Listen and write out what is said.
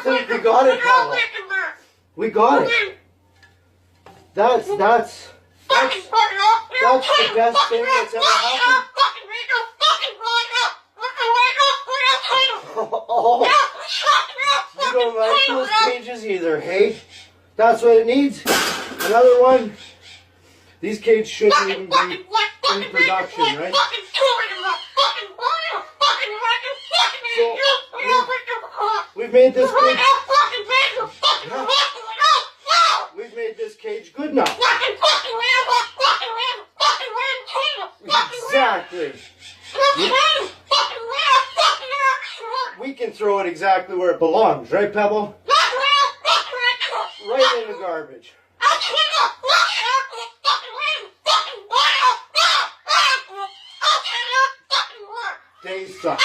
think we got it, Pebble. We got it. That's the best thing that's ever happened. Oh, you don't like those cages either, hey? That's what it needs. Another one. These cages shouldn't even be in production, right? So, we've made this cage. Yeah. We've made this cage good now. Exactly. We can throw it exactly where it belongs, right, Pebble? Right in the garbage. They suck.